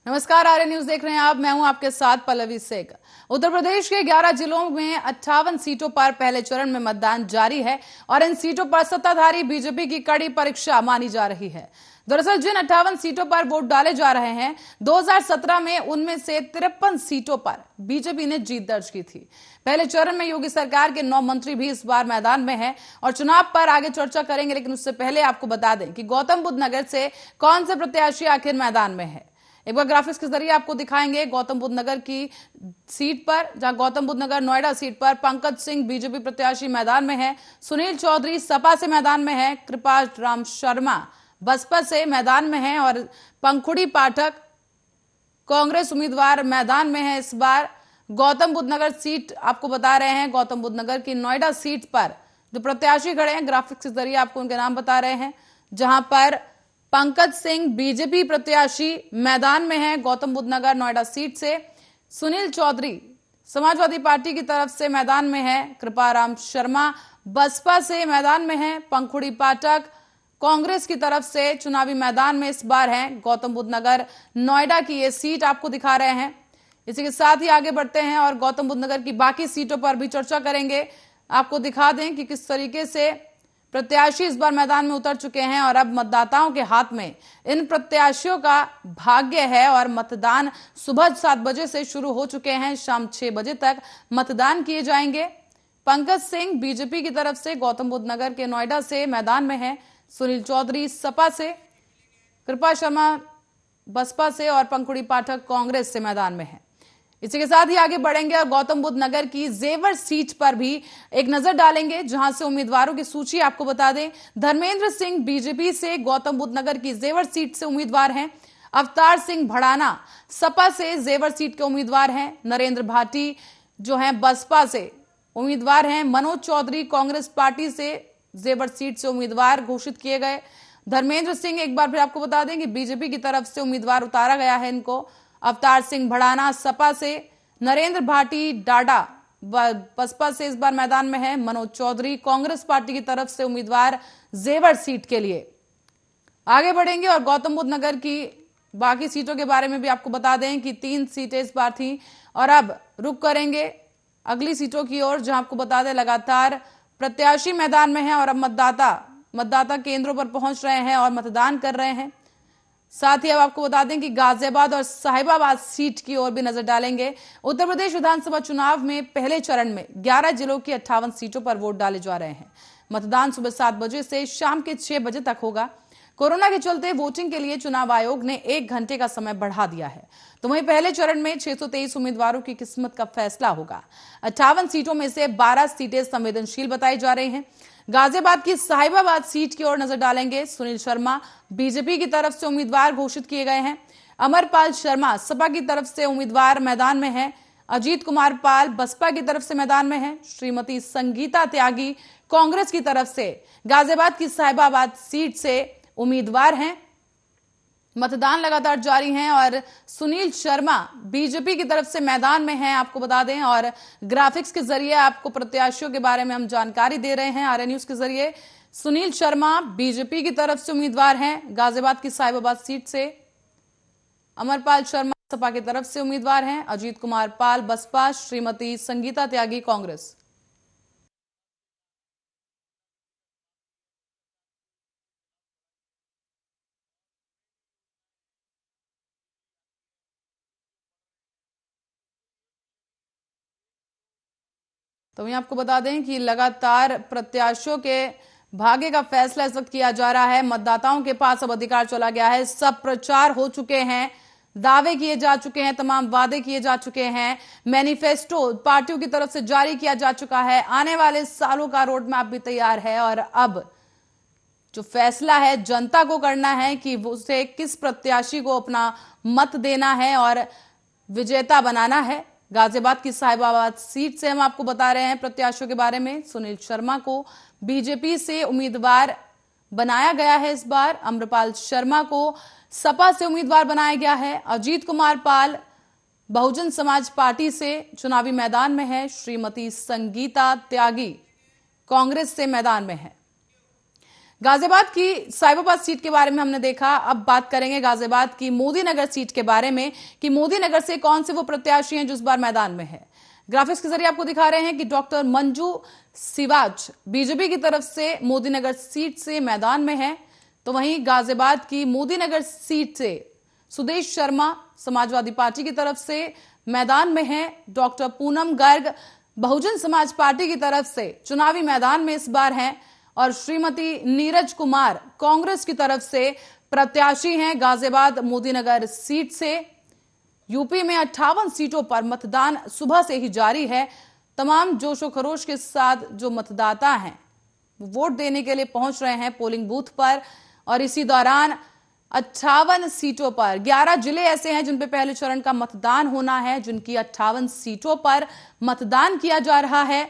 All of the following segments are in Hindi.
नमस्कार, आर्य न्यूज देख रहे हैं आप। मैं हूं आपके साथ पल्लवी शेख। उत्तर प्रदेश के 11 जिलों में 58 सीटों पर पहले चरण में मतदान जारी है और इन सीटों पर सत्ताधारी बीजेपी की कड़ी परीक्षा मानी जा रही है। दरअसल जिन 58 सीटों पर वोट डाले जा रहे हैं, 2017 में उनमें से 53 सीटों पर बीजेपी ने जीत दर्ज की थी। पहले चरण में योगी सरकार के 9 मंत्री भी इस बार मैदान में हैं और चुनाव पर आगे चर्चा करेंगे, लेकिन उससे पहले आपको बता दें कि गौतम बुद्ध नगर से कौन से प्रत्याशी आखिर मैदान में है। एक बार ग्राफिक्स के जरिए आपको दिखाएंगे। गौतम बुद्ध नगर की सीट पर, जहां गौतम बुद्ध नगर नोएडा सीट पर पंकज सिंह बीजेपी प्रत्याशी मैदान में है, सुनील चौधरी सपा से मैदान में है, कृपा राम शर्मा बसपा से मैदान में है और पंखुड़ी पाठक कांग्रेस उम्मीदवार मैदान में है। इस बार गौतम बुद्ध नगर सीट आपको बता रहे हैं। गौतम बुद्ध नगर की नोएडा सीट पर जो प्रत्याशी खड़े हैं, ग्राफिक्स के जरिए आपको उनके नाम बता रहे हैं, जहां पर पंकज सिंह बीजेपी प्रत्याशी मैदान में है गौतम बुद्ध नगर नोएडा सीट से, सुनील चौधरी समाजवादी पार्टी की तरफ से मैदान में है, कृपा राम शर्मा बसपा से मैदान में है, पंखुड़ी पाठक कांग्रेस की तरफ से चुनावी मैदान में इस बार है। गौतम बुद्ध नगर नोएडा की ये सीट आपको दिखा रहे हैं। इसी के साथ ही आगे बढ़ते हैं और गौतम बुद्ध नगर की बाकी सीटों पर भी चर्चा करेंगे। आपको दिखा दें कि किस तरीके से प्रत्याशी इस बार मैदान में उतर चुके हैं और अब मतदाताओं के हाथ में इन प्रत्याशियों का भाग्य है और मतदान सुबह 7 बजे से शुरू हो चुके हैं, शाम 6 बजे तक मतदान किए जाएंगे। पंकज सिंह बीजेपी की तरफ से गौतम बुद्ध नगर के नोएडा से मैदान में है, सुनील चौधरी सपा से, कृपा शर्मा बसपा से और पंखुड़ी पाठक कांग्रेस से मैदान में है। इसी के साथ ही आगे बढ़ेंगे और गौतम बुद्ध नगर की जेवर सीट पर भी एक नजर डालेंगे, जहां से उम्मीदवारों की सूची आपको बता दें। धर्मेंद्र सिंह बीजेपी से गौतम बुद्ध नगर की जेवर सीट से उम्मीदवार हैं। अवतार सिंह भड़ाना सपा से जेवर सीट के उम्मीदवार हैं। नरेंद्र भाटी जो हैं बसपा से उम्मीदवार हैं। मनोज चौधरी कांग्रेस पार्टी से जेवर सीट से उम्मीदवार घोषित किए गए। धर्मेंद्र सिंह एक बार फिर आपको बता दें कि बीजेपी की तरफ से उम्मीदवार उतारा गया है इनको। अवतार सिंह भड़ाना सपा से, नरेंद्र भाटी डाडा बसपा से इस बार मैदान में है। मनोज चौधरी कांग्रेस पार्टी की तरफ से उम्मीदवार जेवर सीट के लिए। आगे बढ़ेंगे और गौतम बुद्ध नगर की बाकी सीटों के बारे में भी आपको बता दें कि 3 सीटें इस बार थी और अब रुक करेंगे अगली सीटों की ओर, जहां आपको बता दें लगातार प्रत्याशी मैदान में है और अब मतदाता केंद्रों पर पहुंच रहे हैं और मतदान कर रहे हैं। साथ ही अब आपको बता दें कि गाजियाबाद और साहिबाबाद सीट की ओर भी नजर डालेंगे। उत्तर प्रदेश विधानसभा चुनाव में पहले चरण में 11 जिलों की 58 सीटों पर वोट डाले जा रहे हैं। मतदान सुबह 7 बजे से शाम के 6 बजे तक होगा। कोरोना के चलते वोटिंग के लिए चुनाव आयोग ने 1 घंटे का समय बढ़ा दिया है। तो वहीं पहले चरण में 623 उम्मीदवारों की किस्मत का फैसला होगा। 58 सीटों में से 12 सीटें संवेदनशील बताई जा रही हैं। गाजियाबाद की साहिबाबाद सीट की ओर नजर डालेंगे। सुनील शर्मा बीजेपी की तरफ से उम्मीदवार घोषित किए गए हैं। अमरपाल शर्मा सपा की तरफ से उम्मीदवार मैदान में है। अजीत कुमार पाल बसपा की तरफ से मैदान में है। श्रीमती संगीता त्यागी कांग्रेस की तरफ से गाजियाबाद की साहिबाबाद सीट से उम्मीदवार हैं। मतदान लगातार जारी है और सुनील शर्मा बीजेपी की तरफ से मैदान में हैं, आपको बता दें। और ग्राफिक्स के जरिए आपको प्रत्याशियों के बारे में हम जानकारी दे रहे हैं आर्य न्यूज के जरिए। सुनील शर्मा बीजेपी की तरफ से उम्मीदवार हैं गाजियाबाद की साहिबाबाद सीट से। अमरपाल शर्मा सपा की तरफ से उम्मीदवार हैं। अजीत कुमार पाल बसपा, श्रीमती संगीता त्यागी कांग्रेस। तो वहीं आपको बता दें कि लगातार प्रत्याशियों के भाग्य का फैसला इस वक्त किया जा रहा है। मतदाताओं के पास अब अधिकार चला गया है। सब प्रचार हो चुके हैं, दावे किए जा चुके हैं, तमाम वादे किए जा चुके हैं, मैनिफेस्टो पार्टियों की तरफ से जारी किया जा चुका है। आने वाले सालों का रोड मैप भी तैयार है और अब जो फैसला है जनता को करना है कि उसे किस प्रत्याशी को अपना मत देना है और विजेता बनाना है। गाजियाबाद की साहिबाबाद सीट से हम आपको बता रहे हैं प्रत्याशियों के बारे में। सुनील शर्मा को बीजेपी से उम्मीदवार बनाया गया है इस बार। अमरपाल शर्मा को सपा से उम्मीदवार बनाया गया है। अजीत कुमार पाल बहुजन समाज पार्टी से चुनावी मैदान में है। श्रीमती संगीता त्यागी कांग्रेस से मैदान में है। गाजियाबाद की साहिबाबाद सीट के बारे में हमने देखा। अब बात करेंगे गाजियाबाद की मोदीनगर सीट के बारे में कि मोदीनगर से कौन से वो प्रत्याशी हैं जो इस बार मैदान में है। ग्राफिक्स के जरिए आपको दिखा रहे हैं कि डॉक्टर मंजू सिवाच बीजेपी की तरफ से मोदीनगर सीट से मैदान में है, तो वहीं गाजियाबाद की मोदीनगर सीट से सुदेश शर्मा समाजवादी पार्टी की तरफ से मैदान में है। डॉक्टर पूनम गर्ग बहुजन समाज पार्टी की तरफ से चुनावी मैदान में इस बार हैं और श्रीमती नीरज कुमार कांग्रेस की तरफ से प्रत्याशी हैं गाजियाबाद मोदीनगर सीट से। यूपी में 58 सीटों पर मतदान सुबह से ही जारी है। तमाम जोशो खरोश के साथ जो मतदाता हैं वोट देने के लिए पहुंच रहे हैं पोलिंग बूथ पर, और इसी दौरान 58 सीटों पर 11 जिले ऐसे हैं जिन पे पहले चरण का मतदान होना है, जिनकी 58 सीटों पर मतदान किया जा रहा है।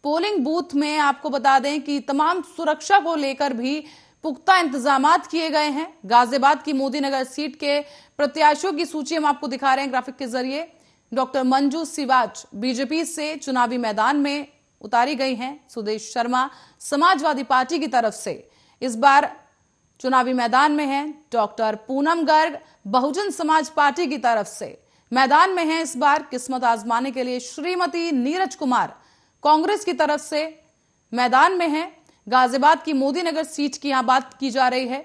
पोलिंग बूथ में आपको बता दें कि तमाम सुरक्षा को लेकर भी पुख्ता इंतजामात किए गए हैं। गाजियाबाद की मोदीनगर सीट के प्रत्याशियों की सूची हम आपको दिखा रहे हैं ग्राफिक के जरिए। डॉक्टर मंजू सिवाच बीजेपी से चुनावी मैदान में उतारी गई हैं। सुदेश शर्मा समाजवादी पार्टी की तरफ से इस बार चुनावी मैदान में हैं। डॉक्टर पूनम गर्ग बहुजन समाज पार्टी की तरफ से मैदान में हैं। इस बार किस्मत आजमाने के लिए श्रीमती नीरज कुमार कांग्रेस की तरफ से मैदान में हैं। गाजियाबाद की मोदीनगर सीट की यहां बात की जा रही है।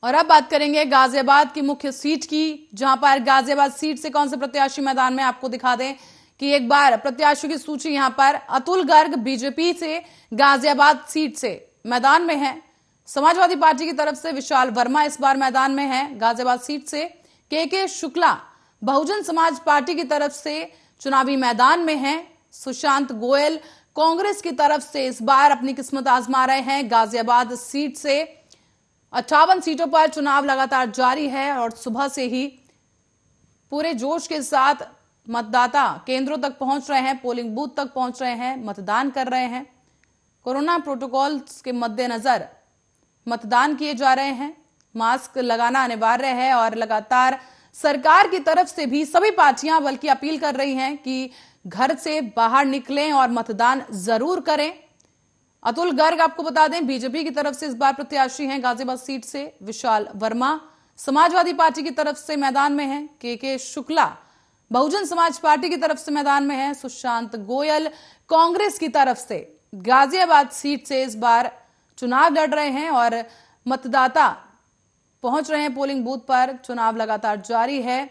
और अब बात करेंगे गाजियाबाद की मुख्य सीट की, जहां पर गाजियाबाद सीट से कौन से प्रत्याशी मैदान में, आपको दिखा दें कि एक बार प्रत्याशियों की सूची यहां पर अतुल गर्ग बीजेपी से गाजियाबाद सीट से मैदान में है। समाजवादी पार्टी की तरफ से विशाल वर्मा इस बार मैदान में है गाजियाबाद सीट से। के शुक्ला बहुजन समाज पार्टी की तरफ से चुनावी मैदान में है। सुशांत गोयल कांग्रेस की तरफ से इस बार अपनी किस्मत आजमा रहे हैं गाजियाबाद सीट से। 58 सीटों पर चुनाव लगातार जारी है और सुबह से ही पूरे जोश के साथ मतदाता केंद्रों तक पहुंच रहे हैं, पोलिंग बूथ तक पहुंच रहे हैं, मतदान कर रहे हैं। कोरोना प्रोटोकॉल के मद्देनजर मतदान किए जा रहे हैं। मास्क लगाना अनिवार्य है और लगातार सरकार की तरफ से भी सभी पार्टियां बल्कि अपील कर रही हैं कि घर से बाहर निकलें और मतदान जरूर करें। अतुल गर्ग आपको बता दें बीजेपी की तरफ से इस बार प्रत्याशी हैं गाजियाबाद सीट से। विशाल वर्मा समाजवादी पार्टी की तरफ से मैदान में हैं। के शुक्ला बहुजन समाज पार्टी की तरफ से मैदान में है। सुशांत गोयल कांग्रेस की तरफ से गाजियाबाद सीट से इस बार चुनाव लड़ रहे हैं और मतदाता पहुंच रहे हैं पोलिंग बूथ पर। चुनाव लगातार जारी है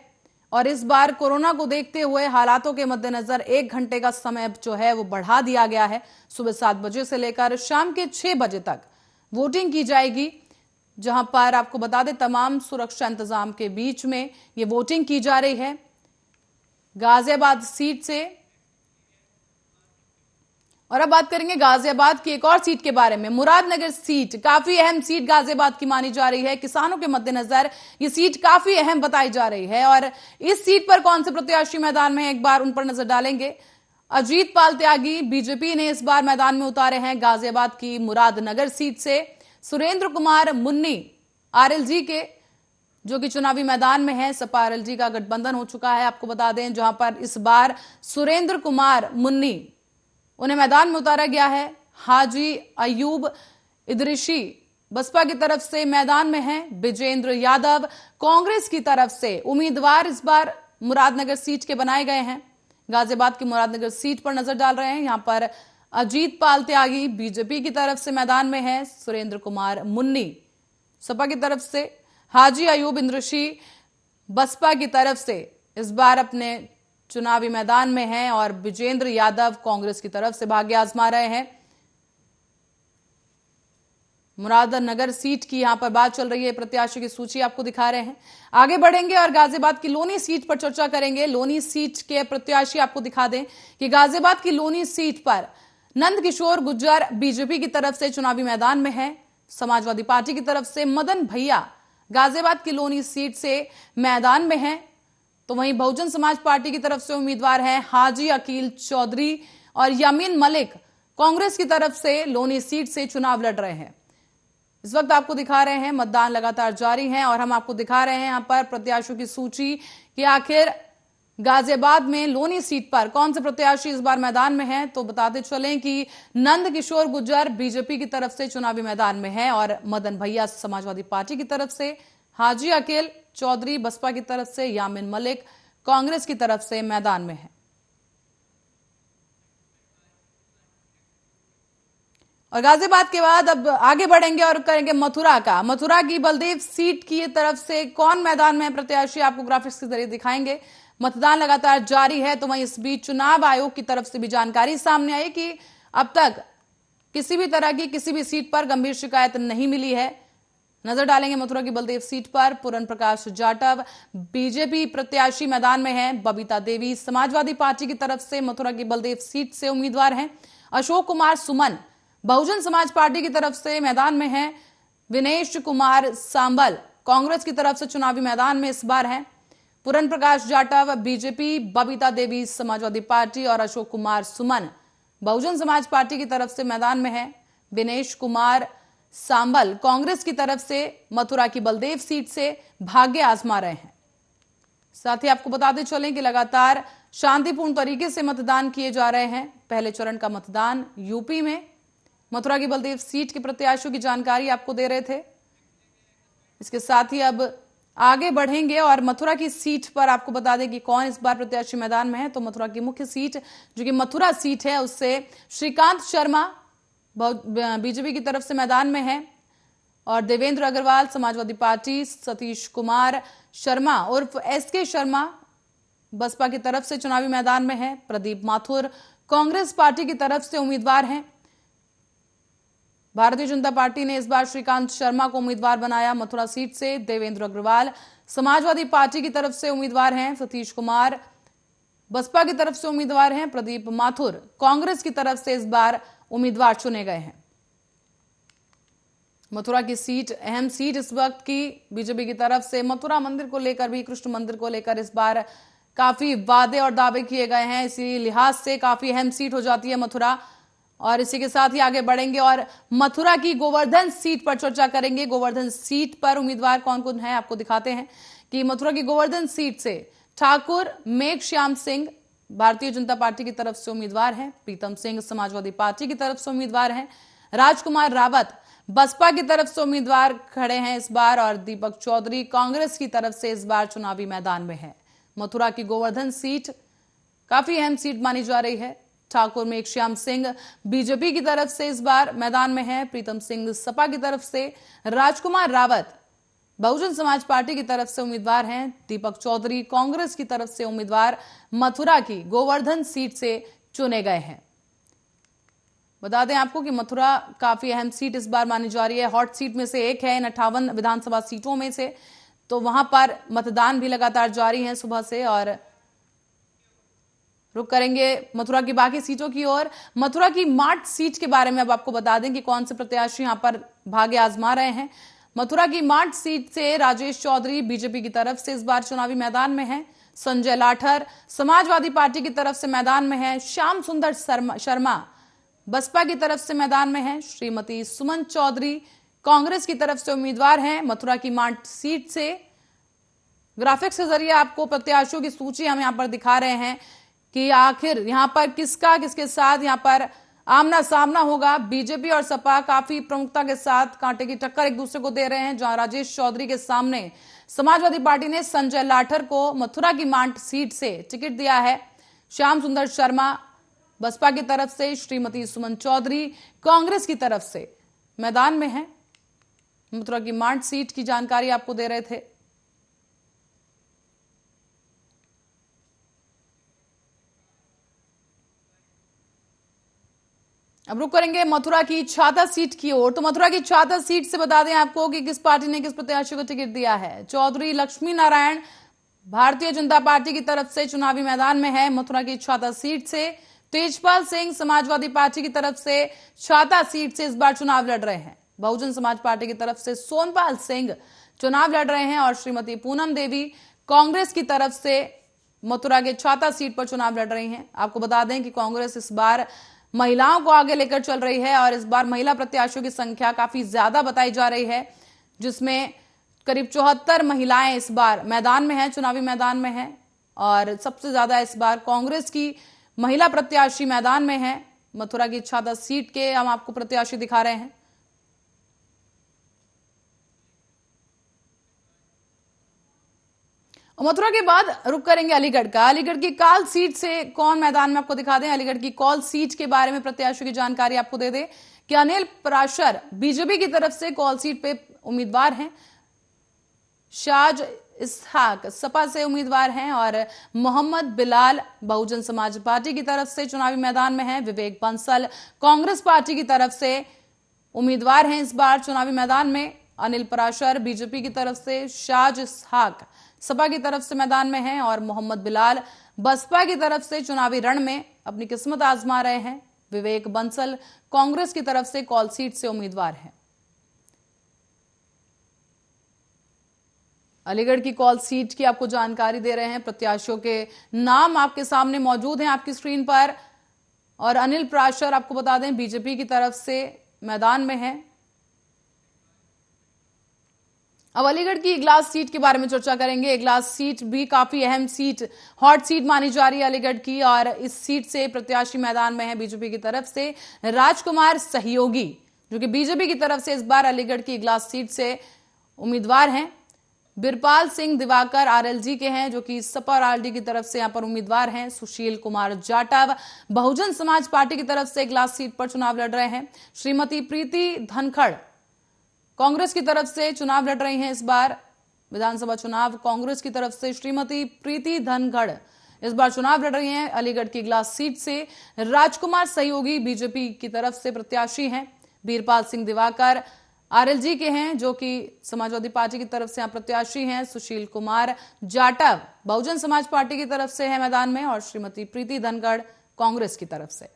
और इस बार कोरोना को देखते हुए हालातों के मद्देनजर 1 घंटे का समय जो है वो बढ़ा दिया गया है। सुबह 7 बजे से लेकर शाम के 6 बजे तक वोटिंग की जाएगी, जहां पर आपको बता दें तमाम सुरक्षा इंतजाम के बीच में ये वोटिंग की जा रही है गाजियाबाद सीट से। और अब बात करेंगे गाजियाबाद की एक और सीट के बारे में। मुरादनगर सीट काफी अहम सीट गाजियाबाद की मानी जा रही है। किसानों के मद्देनजर ये सीट काफी अहम बताई जा रही है और इस सीट पर कौन से प्रत्याशी मैदान में, एक बार उन पर नजर डालेंगे। अजीत पाल त्यागी बीजेपी ने इस बार मैदान में उतारे हैं गाजियाबाद की मुरादनगर सीट से। सुरेंद्र कुमार मुन्नी आरएलजी के जो कि चुनावी मैदान में है। सपा आरएलजी का गठबंधन हो चुका है आपको बता दें, जहां पर इस बार सुरेंद्र कुमार मुन्नी उन्हें मैदान में उतारा गया है। हाजी अयूब इदरिशी बसपा की तरफ से मैदान में है। विजेंद्र यादव कांग्रेस की तरफ से उम्मीदवार इस बार मुरादनगर सीट के बनाए गए हैं। गाजियाबाद की मुरादनगर सीट पर नजर डाल रहे हैं। यहां पर अजीत पाल त्यागी बीजेपी की तरफ से मैदान में है। सुरेंद्र कुमार मुन्नी सपा की तरफ से, हाजी अयूब इंद्रशी बसपा की तरफ से इस बार अपने चुनावी मैदान में हैं और विजेंद्र यादव कांग्रेस की तरफ से भाग्य आजमा रहे हैं। मुरादनगर सीट की यहां पर बात चल रही है। प्रत्याशी की सूची आपको दिखा रहे हैं। आगे बढ़ेंगे और गाजियाबाद की लोनी सीट पर चर्चा करेंगे। लोनी सीट के प्रत्याशी आपको दिखा दें कि गाजियाबाद की लोनी सीट पर नंद किशोर गुज्जर बीजेपी की तरफ से चुनावी मैदान में है। समाजवादी पार्टी की तरफ से मदन भैया गाजियाबाद की लोनी सीट से मैदान में है, तो वहीं बहुजन समाज पार्टी की तरफ से उम्मीदवार हैं हाजी अकील चौधरी और यामीन मलिक कांग्रेस की तरफ से लोनी सीट से चुनाव लड़ रहे हैं। इस वक्त आपको दिखा रहे हैं मतदान लगातार जारी है और हम आपको दिखा रहे हैं यहां पर प्रत्याशियों की सूची कि आखिर गाजियाबाद में लोनी सीट पर कौन से प्रत्याशी इस बार मैदान में हैं, तो बताते चलें कि नंद किशोर गुर्जर बीजेपी की तरफ से चुनावी मैदान में है और मदन भैया समाजवादी पार्टी की तरफ से, हाजी अकील चौधरी बसपा की तरफ से, यामिन मलिक कांग्रेस की तरफ से मैदान में है। और गाजियाबाद के बाद अब आगे बढ़ेंगे और करेंगे मथुरा का। मथुरा की बलदेव सीट की तरफ से कौन मैदान में है प्रत्याशी, आपको ग्राफिक्स के जरिए दिखाएंगे। मतदान लगातार जारी है, तो वहीं इस बीच चुनाव आयोग की तरफ से भी जानकारी सामने आई कि अब तक किसी भी तरह की किसी भी सीट पर गंभीर शिकायत नहीं मिली है। नजर डालेंगे मथुरा की बलदेव सीट पर। पूरन प्रकाश जाटव बीजेपी प्रत्याशी मैदान में है। बबीता देवी समाजवादी पार्टी की तरफ से मथुरा की बलदेव सीट से उम्मीदवार हैं। अशोक कुमार सुमन बहुजन समाज पार्टी की तरफ से मैदान में है। विनेश कुमार सांबल कांग्रेस की तरफ से चुनावी मैदान में इस बार हैं। पूरन प्रकाश जाटव बीजेपी, बबीता देवी समाजवादी पार्टी और अशोक कुमार सुमन बहुजन समाज पार्टी की तरफ से मैदान में है। विनेश कुमार सांबल कांग्रेस की तरफ से मथुरा की बलदेव सीट से भाग्य आजमा रहे हैं। साथ ही आपको बताते चलें कि लगातार शांतिपूर्ण तरीके से मतदान किए जा रहे हैं। पहले चरण का मतदान यूपी में मथुरा की बलदेव सीट के प्रत्याशियों की जानकारी आपको दे रहे थे। इसके साथ ही अब आगे बढ़ेंगे और मथुरा की सीट पर आपको बता दें कि कौन इस बार प्रत्याशी मैदान में है। तो मथुरा की मुख्य सीट जो कि मथुरा सीट है, उससे श्रीकांत शर्मा बीजेपी की तरफ से मैदान में है और देवेंद्र अग्रवाल समाजवादी पार्टी, सतीश कुमार शर्मा उर्फ एसके शर्मा बसपा की तरफ से चुनावी मैदान में है। प्रदीप माथुर कांग्रेस पार्टी की तरफ से उम्मीदवार हैं। भारतीय जनता पार्टी ने इस बार श्रीकांत शर्मा को उम्मीदवार बनाया। मथुरा सीट से देवेंद्र अग्रवाल समाजवादी पार्टी की तरफ से उम्मीदवार हैं। सतीश कुमार बसपा की तरफ से उम्मीदवार हैं। प्रदीप माथुर कांग्रेस की तरफ से इस बार उम्मीदवार चुने गए हैं। मथुरा की सीट अहम सीट इस वक्त की बीजेपी की तरफ से। मथुरा मंदिर को लेकर भी, कृष्ण मंदिर को लेकर इस बार काफी वादे और दावे किए गए हैं। इसी लिहाज से काफी अहम सीट हो जाती है मथुरा। और इसी के साथ ही आगे बढ़ेंगे और मथुरा की गोवर्धन सीट पर चर्चा करेंगे। गोवर्धन सीट पर उम्मीदवार कौन कौन है आपको दिखाते हैं कि मथुरा की गोवर्धन सीट से ठाकुर मेघश्याम सिंह भारतीय जनता पार्टी की तरफ से उम्मीदवार हैं। प्रीतम सिंह समाजवादी पार्टी की तरफ से उम्मीदवार हैं। राजकुमार रावत बसपा की तरफ से उम्मीदवार खड़े हैं इस बार और दीपक चौधरी कांग्रेस की तरफ से इस बार चुनावी मैदान में है। मथुरा की गोवर्धन सीट काफी अहम सीट मानी जा रही है। ठाकुर मेघश्याम सिंह बीजेपी की तरफ से इस बार मैदान में है। प्रीतम सिंह सपा की तरफ से, राजकुमार रावत बहुजन समाज पार्टी की तरफ से उम्मीदवार हैं। दीपक चौधरी कांग्रेस की तरफ से उम्मीदवार मथुरा की गोवर्धन सीट से चुने गए हैं। बता दें आपको कि मथुरा काफी अहम सीट इस बार मानी जा रही है। हॉट सीट में से एक है इन 58 विधानसभा सीटों में से। तो वहां पर मतदान भी लगातार जारी है सुबह से। और रुक करेंगे मथुरा की बाकी सीटों की ओर। मथुरा की माठ सीट के बारे में अब आपको बता दें कि कौन से प्रत्याशी यहां पर भाग्य आजमा रहे हैं। मथुरा की माठ सीट से राजेश चौधरी बीजेपी की तरफ से इस बार चुनावी मैदान में है। संजय लाठर समाजवादी पार्टी की तरफ से मैदान में है। श्याम सुंदर शर्मा बसपा की तरफ से मैदान में है। श्रीमती सुमन चौधरी कांग्रेस की तरफ से उम्मीदवार हैं। मथुरा की माठ सीट से ग्राफिक्स के जरिए आपको प्रत्याशियों की सूची हम यहां पर दिखा रहे हैं कि आखिर यहां पर किसके साथ यहां पर आमना सामना होगा। बीजेपी और सपा काफी प्रमुखता के साथ कांटे की टक्कर एक दूसरे को दे रहे हैं। जहां राजेश चौधरी के सामने समाजवादी पार्टी ने संजय लाठर को मथुरा की माठ सीट से टिकट दिया है। श्याम सुंदर शर्मा बसपा की तरफ से, श्रीमती सुमन चौधरी कांग्रेस की तरफ से मैदान में है। मथुरा की माठ सीट की जानकारी आपको दे रहे थे। अब रुक करेंगे मथुरा की छाता सीट की ओर। तो मथुरा की छाता सीट से बता दें आपको कि किस पार्टी ने किस प्रत्याशी को टिकट दिया है। चौधरी लक्ष्मी नारायण भारतीय जनता पार्टी की तरफ से चुनावी मैदान में है। मथुरा की छाता सीट से तेजपाल सिंह समाजवादी पार्टी की तरफ से छाता सीट से इस बार चुनाव लड़ रहे हैं। बहुजन समाज पार्टी की तरफ से सोनपाल सिंह चुनाव लड़ रहे हैं और श्रीमती पूनम देवी कांग्रेस की तरफ से मथुरा के छाता सीट पर चुनाव लड़ रही हैं। आपको बता दें कि कांग्रेस इस बार महिलाओं को आगे लेकर चल रही है और इस बार महिला प्रत्याशियों की संख्या काफी ज्यादा बताई जा रही है, जिसमें करीब 74 महिलाएं इस बार मैदान में हैं, चुनावी मैदान में हैं। और सबसे ज्यादा इस बार कांग्रेस की महिला प्रत्याशी मैदान में है। मथुरा की इच्छादा सीट के हम आपको प्रत्याशी दिखा रहे हैं। मथुरा के बाद रुक करेंगे अलीगढ़ का। अलीगढ़ की काल सीट से कौन मैदान में आपको दिखा दें। अलीगढ़ की कॉल सीट के बारे में प्रत्याशियों की जानकारी आपको दे दें कि अनिल पराशर बीजेपी की तरफ से कॉल सीट पे उम्मीदवार हैं, शाज इसहाक सपा से उम्मीदवार हैं और मोहम्मद बिलाल बहुजन समाज पार्टी की तरफ से चुनावी मैदान में हैं। विवेक बंसल कांग्रेस पार्टी की तरफ से उम्मीदवार हैं इस बार चुनावी मैदान में। अनिल पराशर बीजेपी की तरफ से, शाज इसहाक सपा की तरफ से मैदान में हैं और मोहम्मद बिलाल बसपा की तरफ से चुनावी रण में अपनी किस्मत आजमा रहे हैं। विवेक बंसल कांग्रेस की तरफ से कॉल सीट से उम्मीदवार हैं। अलीगढ़ की कॉल सीट की आपको जानकारी दे रहे हैं। प्रत्याशियों के नाम आपके सामने मौजूद हैं आपकी स्क्रीन पर। और अनिल पराशर आपको बता दें बीजेपी की तरफ से मैदान में है। अब अलीगढ़ की इगलास सीट के बारे में चर्चा करेंगे। इगलास सीट भी काफी अहम सीट, हॉट सीट मानी जा रही है अलीगढ़ की और इस सीट से प्रत्याशी मैदान में है बीजेपी की तरफ से राजकुमार सहयोगी, जो कि बीजेपी की तरफ से इस बार अलीगढ़ की इगलास सीट से उम्मीदवार हैं। बिरपाल सिंह दिवाकर आरएलजी के हैं, जो कि सपा और आरडी की तरफ से यहां पर उम्मीदवार हैं। सुशील कुमार जाटव बहुजन समाज पार्टी की तरफ से इगलास सीट पर चुनाव लड़ रहे हैं। श्रीमती प्रीति धनखड़ कांग्रेस की तरफ से चुनाव लड़ रही हैं इस बार विधानसभा चुनाव। कांग्रेस की तरफ से श्रीमती प्रीति धनखड़ इस बार चुनाव लड़ रही हैं अलीगढ़ की इगलास सीट से। राजकुमार सहयोगी बीजेपी की तरफ से प्रत्याशी हैं। बीरपाल सिंह दिवाकर आरएलजी के हैं, जो कि समाजवादी पार्टी की तरफ से यहां प्रत्याशी हैं। सुशील कुमार जाटव बहुजन समाज पार्टी की तरफ से है मैदान में और श्रीमती प्रीति धनखड़ कांग्रेस की तरफ से।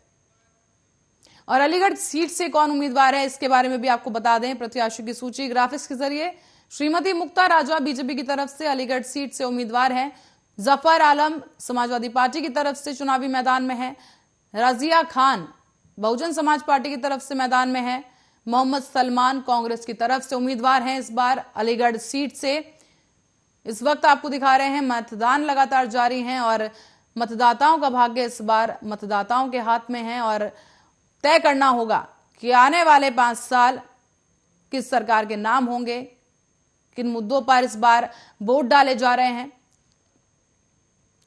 और अलीगढ़ सीट से कौन उम्मीदवार है इसके बारे में भी आपको बता दें। प्रत्याशियों की सूची ग्राफिक्स के जरिए। श्रीमती मुक्ता राजा बीजेपी की तरफ से अलीगढ़ सीट से उम्मीदवार हैं। जफर आलम समाजवादी पार्टी की तरफ से चुनावी मैदान में है। रजिया खान बहुजन समाज पार्टी की तरफ से मैदान में है। मोहम्मद सलमान कांग्रेस की तरफ से उम्मीदवार हैं इस बार अलीगढ़ सीट से। इस वक्त आपको दिखा रहे हैं मतदान लगातार जारी है और मतदाताओं का भाग्य इस बार मतदाताओं के हाथ में है और तय करना होगा कि आने वाले 5 साल किस सरकार के नाम होंगे, किन मुद्दों पर इस बार वोट डाले जा रहे हैं।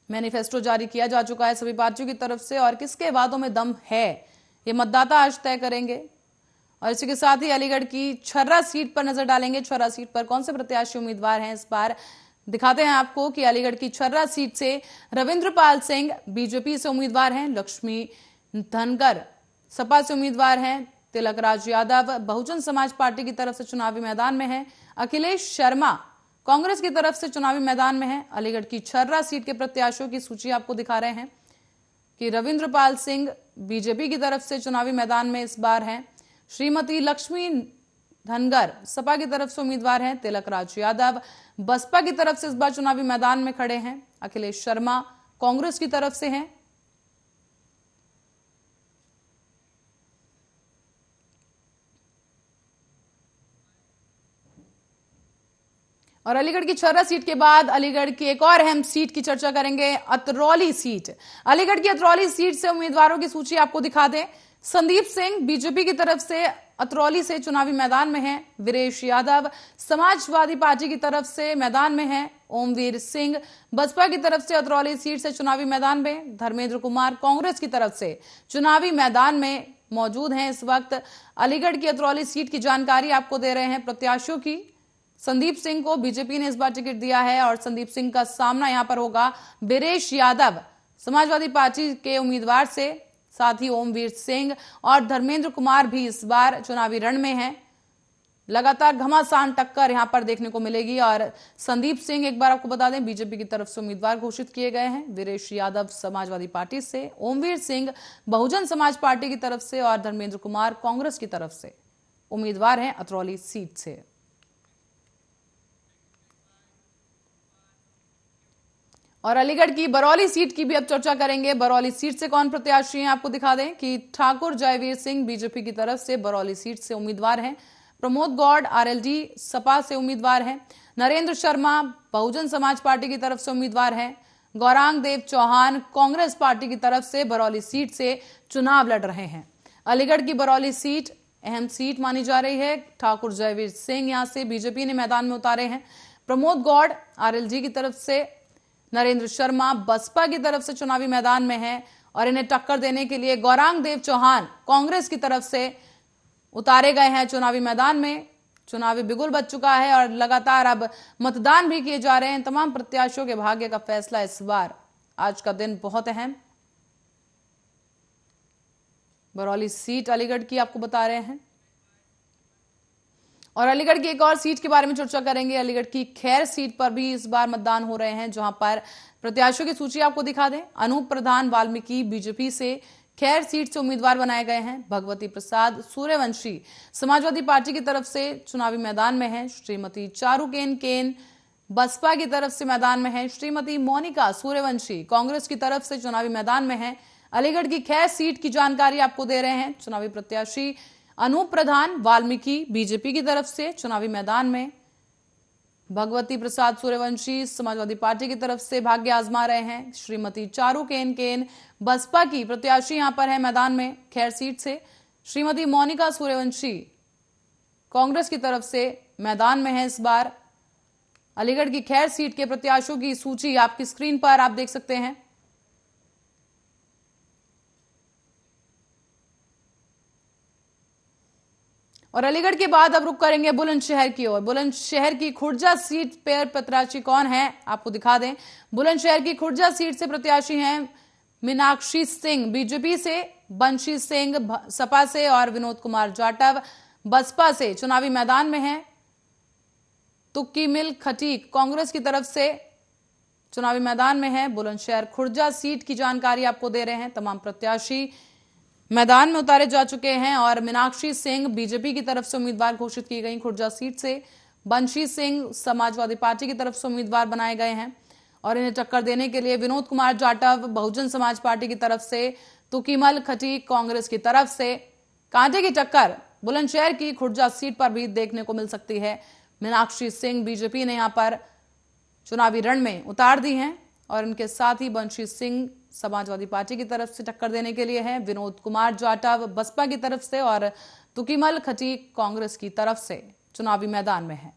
मैनिफेस्टो जारी किया जा चुका है सभी पार्टियों की तरफ से और किसके वादों में दम है ये मतदाता आज तय करेंगे। और इसी के साथ ही अलीगढ़ की छर्रा सीट पर नजर डालेंगे। छर्रा सीट पर कौन से प्रत्याशी उम्मीदवार हैं इस बार दिखाते हैं आपको कि अलीगढ़ की छर्रा सीट से रविंद्रपाल सिंह बीजेपी से उम्मीदवार हैं। लक्ष्मी धनगर सपा से उम्मीदवार हैं। तिलक राज यादव बहुजन समाज पार्टी की तरफ से चुनावी मैदान में है। अखिलेश शर्मा कांग्रेस की तरफ से चुनावी मैदान में है। अलीगढ़ की छर्रा सीट के प्रत्याशियों की सूची आपको दिखा रहे हैं कि रविंद्रपाल सिंह बीजेपी की तरफ से चुनावी मैदान में इस बार हैं। श्रीमती लक्ष्मी धनगर सपा की तरफ से उम्मीदवार हैं। तिलक राज यादव बसपा की तरफ से इस बार चुनावी मैदान में खड़े हैं। अखिलेश शर्मा कांग्रेस की तरफ से हैं। और अलीगढ़ की छर्रा सीट के बाद अलीगढ़ की एक और अहम सीट की चर्चा करेंगे, अतरौली सीट। अलीगढ़ की अतरौली सीट से उम्मीदवारों की सूची आपको दिखा दें। संदीप सिंह बीजेपी की तरफ से अतरौली से चुनावी मैदान में हैं। वीरेश यादव समाजवादी पार्टी की तरफ से मैदान में हैं। ओमवीर सिंह बसपा की तरफ से अतरौली सीट से चुनावी मैदान में। धर्मेंद्र कुमार कांग्रेस की तरफ से चुनावी मैदान में मौजूद हैं इस वक्त। अलीगढ़ की अतरौली सीट की जानकारी आपको दे रहे हैं प्रत्याशियों की। संदीप सिंह को बीजेपी ने इस बार टिकट दिया है और संदीप सिंह का सामना यहां पर होगा वीरेश यादव समाजवादी पार्टी के उम्मीदवार से। साथ ही ओमवीर सिंह और धर्मेंद्र कुमार भी इस बार चुनावी रण में हैं। लगातार घमासान टक्कर यहां पर देखने को मिलेगी और संदीप सिंह एक बार आपको बता दें बीजेपी की तरफ से उम्मीदवार घोषित किए गए हैं। वीरेश यादव समाजवादी पार्टी से, ओमवीर सिंह बहुजन समाज पार्टी की तरफ से और धर्मेंद्र कुमार कांग्रेस की तरफ से उम्मीदवार हैं अतरौली सीट से। और अलीगढ़ की बरौली सीट की भी अब चर्चा करेंगे। बरौली सीट से कौन प्रत्याशी हैं आपको दिखा दें कि ठाकुर जयवीर सिंह बीजेपी की तरफ से बरौली सीट से उम्मीदवार हैं। प्रमोद गौड़ आरएलडी सपा से उम्मीदवार हैं। नरेंद्र शर्मा बहुजन समाज पार्टी की तरफ से उम्मीदवार हैं। गौरांग देव चौहान कांग्रेस पार्टी की तरफ से बरौली सीट से चुनाव लड़ रहे हैं। अलीगढ़ की बरौली सीट अहम सीट मानी जा रही है। ठाकुर जयवीर सिंह यहां से बीजेपी ने मैदान में उतारे हैं। प्रमोद गौड़ आरएलजी की तरफ से, नरेंद्र शर्मा बसपा की तरफ से चुनावी मैदान में हैं और इन्हें टक्कर देने के लिए गौरांग देव चौहान कांग्रेस की तरफ से उतारे गए हैं चुनावी मैदान में। चुनावी बिगुल बज चुका है और लगातार अब मतदान भी किए जा रहे हैं। तमाम प्रत्याशियों के भाग्य का फैसला इस बार, आज का दिन बहुत अहम। बरौली सीट अलीगढ़ की आपको बता रहे हैं और अलीगढ़ की एक और सीट के बारे में चर्चा करेंगे। अलीगढ़ की खैर सीट पर भी इस बार मतदान हो रहे हैं, जहां पर प्रत्याशियों की सूची आपको दिखा दें। अनूप प्रधान वाल्मीकि बीजेपी से खैर सीट से उम्मीदवार बनाए गए हैं। भगवती प्रसाद सूर्यवंशी समाजवादी पार्टी की तरफ से चुनावी मैदान में है। श्रीमती चारुकेन केन बसपा की तरफ से मैदान में है। श्रीमती मोनिका सूर्यवंशी कांग्रेस की तरफ से चुनावी मैदान में है। अलीगढ़ की खैर सीट की जानकारी आपको दे रहे हैं। चुनावी प्रत्याशी अनूप प्रधान वाल्मीकि बीजेपी की तरफ से चुनावी मैदान में। भगवती प्रसाद सूर्यवंशी समाजवादी पार्टी की तरफ से भाग्य आजमा रहे हैं। श्रीमती चारुकेन केन बसपा की प्रत्याशी यहां पर है मैदान में खैर सीट से। श्रीमती मोनिका सूर्यवंशी कांग्रेस की तरफ से मैदान में है इस बार। अलीगढ़ की खैर सीट के प्रत्याशियों की सूची आपकी स्क्रीन पर आप देख सकते हैं। और अलीगढ़ के बाद अब रुक करेंगे बुलंदशहर की ओर। बुलंदशहर की खुर्जा सीट पर प्रत्याशी कौन है आपको दिखा दें। बुलंदशहर की खुर्जा सीट से प्रत्याशी हैं मीनाक्षी सिंह बीजेपी से, बंशी सिंह सपा से और विनोद कुमार जाटव बसपा से चुनावी मैदान में हैं। तुक्की मिल खटीक कांग्रेस की तरफ से चुनावी मैदान में है। बुलंदशहर खुर्जा सीट की जानकारी आपको दे रहे हैं। तमाम प्रत्याशी मैदान में उतारे जा चुके हैं और मीनाक्षी सिंह बीजेपी की तरफ से उम्मीदवार घोषित की गई खुर्जा सीट से। बंशी सिंह समाजवादी पार्टी की तरफ से उम्मीदवार बनाए गए हैं और इन्हें टक्कर देने के लिए विनोद कुमार जाटव बहुजन समाज पार्टी की तरफ से, तुकीमल खटीक कांग्रेस की तरफ से। कांटे की टक्कर बुलंदशहर की खुर्जा सीट पर भी देखने को मिल सकती है। मीनाक्षी सिंह बीजेपी ने यहां पर चुनावी रण में उतार दी हैं और इनके साथ ही बंशी सिंह समाजवादी पार्टी की तरफ से टक्कर देने के लिए हैं। विनोद कुमार जाटव बसपा की तरफ से और तुकीमल खटीक कांग्रेस की तरफ से चुनावी मैदान में है।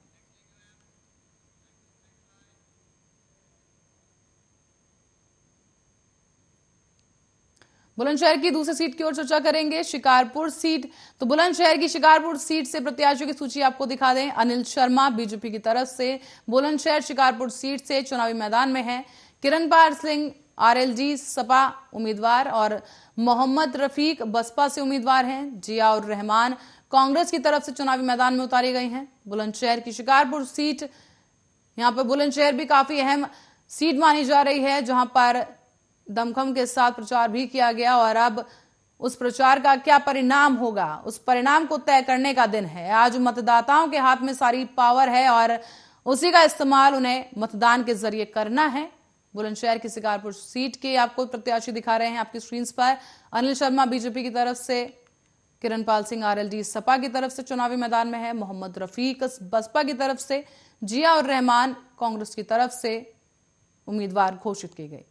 बुलंदशहर की दूसरी सीट की ओर चर्चा करेंगे, शिकारपुर सीट। तो बुलंदशहर की शिकारपुर सीट से प्रत्याशियों की सूची आपको दिखा दें। अनिल शर्मा बीजेपी की तरफ से बुलंदशहर शिकारपुर सीट से चुनावी मैदान में है। किरणपाल सिंह आरएलजी सपा उम्मीदवार और मोहम्मद रफीक बसपा से उम्मीदवार हैं। जियाउर रहमान कांग्रेस की तरफ से चुनावी मैदान में उतारी गई हैं। बुलंदशहर की शिकारपुर सीट, यहां पर बुलंदशहर भी काफी अहम सीट मानी जा रही है, जहां पर दमखम के साथ प्रचार भी किया गया और अब उस प्रचार का क्या परिणाम होगा, उस परिणाम को तय करने का दिन है। आज मतदाताओं के हाथ में सारी पावर है और उसी का इस्तेमाल उन्हें मतदान के जरिए करना है। बुलंदशहर की शिकारपुर सीट के आपको प्रत्याशी दिखा रहे हैं आपकी स्क्रीन पर। अनिल शर्मा बीजेपी की तरफ से, किरणपाल सिंह आरएलडी सपा की तरफ से चुनावी मैदान में है। मोहम्मद रफीक बसपा की तरफ से, जिया और रहमान कांग्रेस की तरफ से उम्मीदवार घोषित की गई।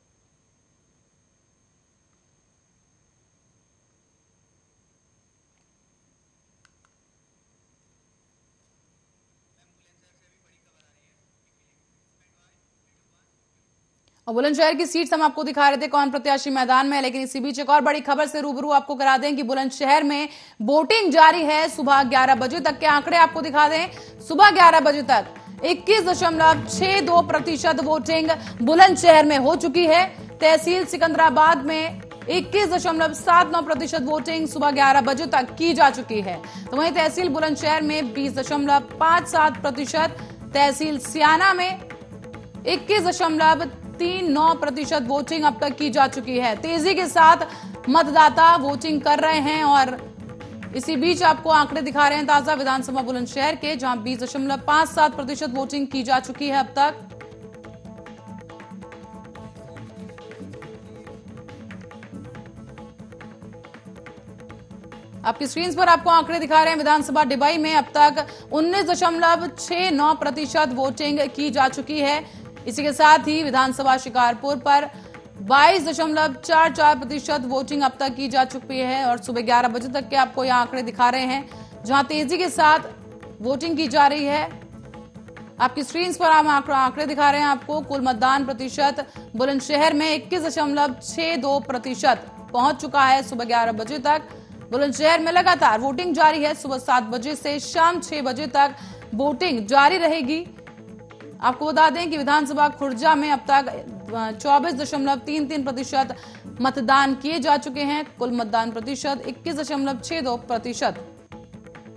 और बुलंदशहर की सीट हम आपको दिखा रहे थे कौन प्रत्याशी मैदान में है, लेकिन इसी बीच एक और बड़ी खबर से रूबरू आपको करा दें कि बुलंदशहर में वोटिंग जारी है। सुबह 11 बजे तक के आंकड़े आपको दिखा दें। सुबह 11 बजे तक 21.62% वोटिंग बुलंदशहर में हो चुकी है। तहसील सिकंदराबाद में 21.79% वोटिंग सुबह 11 बजे तक की जा चुकी है। तो वहीं तहसील बुलंदशहर में 20.57%, तहसील सियाना में 21.39% वोटिंग अब तक की जा चुकी है। तेजी के साथ मतदाता वोटिंग कर रहे हैं और इसी बीच आपको आंकड़े दिखा रहे हैं ताजा विधानसभा बुलंदशहर के, जहां 20.57% वोटिंग की जा चुकी है अब तक। आपकी स्क्रीन पर आपको आंकड़े दिखा रहे हैं। विधानसभा डिबाई में अब तक 19.69% वोटिंग की जा चुकी है। इसी के साथ ही विधानसभा शिकारपुर पर 22.44% वोटिंग अब तक की जा चुकी है और सुबह 11 बजे तक के आपको यहां आंकड़े दिखा रहे हैं, जहां तेजी के साथ वोटिंग की जा रही है। आपकी स्क्रीन पर हम आंकड़े दिखा रहे हैं आपको। कुल मतदान प्रतिशत बुलंदशहर में 21.62% पहुंच चुका है सुबह 11 बजे तक। बुलंदशहर में लगातार वोटिंग जारी है। सुबह 7 बजे से शाम 6 बजे तक वोटिंग जारी रहेगी। आपको बता दें कि विधानसभा खुर्जा में अब तक 24.33% मतदान किए जा चुके हैं। कुल मतदान प्रतिशत 21.62%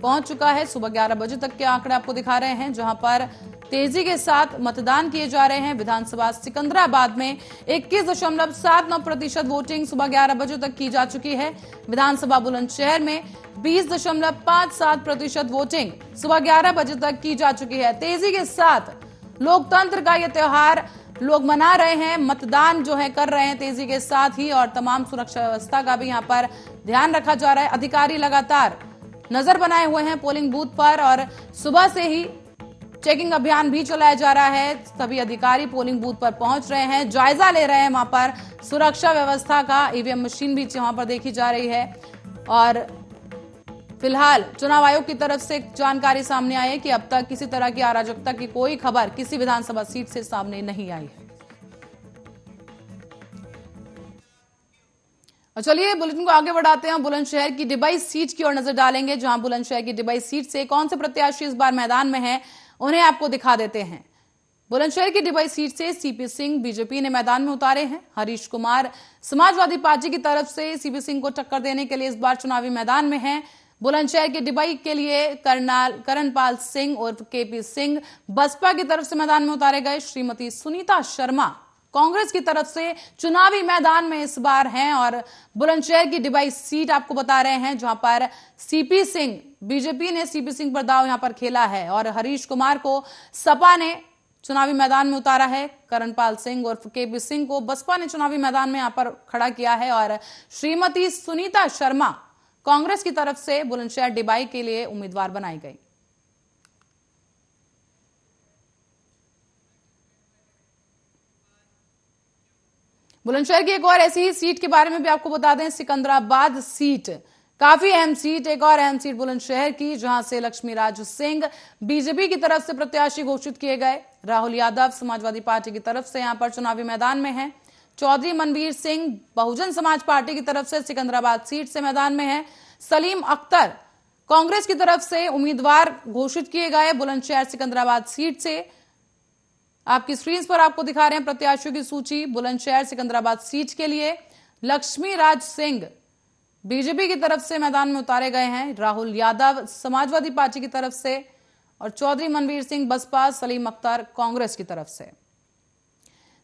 पहुंच चुका है। सुबह 11 बजे तक के आंकड़े आपको दिखा रहे हैं, जहां पर तेजी के साथ मतदान किए जा रहे हैं। विधानसभा सिकंदराबाद में 21.79% वोटिंग सुबह 11 बजे तक की जा चुकी है। विधानसभा बुलंदशहर में 20.57% वोटिंग सुबह 11 बजे तक की जा चुकी है। तेजी के साथ लोकतंत्र का यह त्योहार लोग मना रहे हैं, मतदान जो है कर रहे हैं तेजी के साथ ही, और तमाम सुरक्षा व्यवस्था का भी यहां पर ध्यान रखा जा रहा है। अधिकारी लगातार नजर बनाए हुए हैं पोलिंग बूथ पर और सुबह से ही चेकिंग अभियान भी चलाया जा रहा है। सभी अधिकारी पोलिंग बूथ पर पहुंच रहे हैं, जायजा ले रहे हैं वहां पर सुरक्षा व्यवस्था का। ईवीएम मशीन भी वहां पर देखी जा रही है और फिलहाल चुनाव आयोग की तरफ से जानकारी सामने आई है कि अब तक किसी तरह की अराजकता की कोई खबर किसी विधानसभा सीट से सामने नहीं आई है। और चलिए बुलेटिन को आगे बढ़ाते हैं। बुलंदशहर की डिबाई सीट की ओर नजर डालेंगे, जहां बुलंदशहर की डिबाई सीट से कौन से प्रत्याशी इस बार मैदान में हैं, उन्हें आपको दिखा देते हैं। बुलंदशहर की डिबाई सीट से सीपी सिंह बीजेपी ने मैदान में उतारे हैं। हरीश कुमार समाजवादी पार्टी की तरफ से सीपी सिंह को टक्कर देने के लिए इस बार चुनावी मैदान में हैं। बुलंदशहर के डिबाई के लिए करणपाल सिंह और केपी सिंह बसपा की तरफ से मैदान में उतारे गए। श्रीमती सुनीता शर्मा कांग्रेस की तरफ से चुनावी मैदान में इस बार हैं और बुलंदशहर की डिबाई सीट आपको बता रहे हैं, जहां पर सीपी सिंह, बीजेपी ने सीपी सिंह पर दांव यहां पर खेला है और हरीश कुमार को सपा ने चुनावी मैदान में उतारा है। करणपाल सिंह और केपी सिंह को बसपा ने चुनावी मैदान में यहां पर खड़ा किया है और श्रीमती सुनीता शर्मा कांग्रेस की तरफ से बुलंदशहर डिबाई के लिए उम्मीदवार बनाई गई। बुलंदशहर की एक और ऐसी ही सीट के बारे में भी आपको बता दें। सिकंदराबाद सीट काफी अहम सीट, एक और अहम सीट बुलंदशहर की, जहां से लक्ष्मीराज सिंह बीजेपी की तरफ से प्रत्याशी घोषित किए गए। राहुल यादव समाजवादी पार्टी की तरफ से यहां पर चुनावी मैदान में हैं। चौधरी मनवीर सिंह बहुजन समाज पार्टी की तरफ से सिकंदराबाद सीट से मैदान में है। सलीम अख्तर कांग्रेस की तरफ से उम्मीदवार घोषित किए गए बुलंदशहर सिकंदराबाद सीट से। आपकी स्क्रीन पर आपको दिखा रहे हैं प्रत्याशियों की सूची। बुलंदशहर सिकंदराबाद सीट के लिए लक्ष्मीराज सिंह बीजेपी की तरफ से मैदान में उतारे गए हैं। राहुल यादव समाजवादी पार्टी की तरफ से और चौधरी मनवीर सिंह बसपा, सलीम अख्तर कांग्रेस की तरफ से।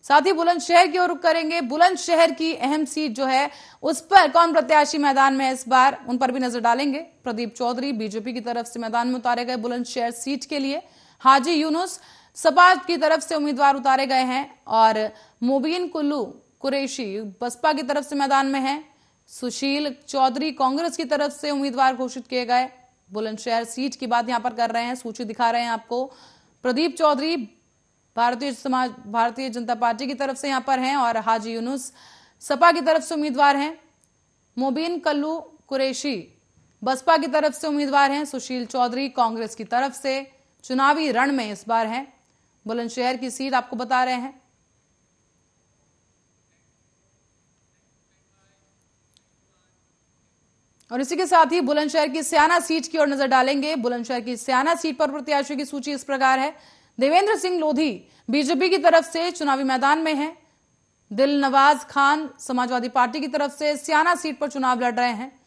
साथ ही बुलंदशहर की ओर रुख करेंगे। बुलंदशहर की अहम सीट जो है उस पर कौन प्रत्याशी मैदान में है इस बार, उन पर भी नजर डालेंगे। प्रदीप चौधरी बीजेपी की तरफ से मैदान में उतारे गए बुलंदशहर सीट के लिए। हाजी यूनुस सपा की तरफ से उम्मीदवार उतारे गए हैं और मुबीन कुल्लू कुरैशी बसपा की तरफ से मैदान में है। सुशील चौधरी कांग्रेस की तरफ से उम्मीदवार घोषित किए गए। बुलंदशहर सीट की बात यहां पर कर रहे हैं, सूची दिखा रहे हैं आपको। प्रदीप चौधरी भारतीय जनता पार्टी की तरफ से यहां पर हैं और हाजी यूनुस सपा की तरफ से उम्मीदवार हैं। मुबीन कुल्लू कुरैशी बसपा की तरफ से उम्मीदवार हैं। सुशील चौधरी कांग्रेस की तरफ से चुनावी रण में इस बार हैं। बुलंदशहर की सीट आपको बता रहे हैं। और इसी के साथ ही बुलंदशहर की स्याना सीट की ओर नजर डालेंगे। बुलंदशहर की स्याना सीट पर प्रत्याशियों की सूची इस प्रकार है। देवेंद्र सिंह लोधी बीजेपी की तरफ से चुनावी मैदान में हैं। दिलनवाज खान समाजवादी पार्टी की तरफ से स्याना सीट पर चुनाव लड़ रहे हैं।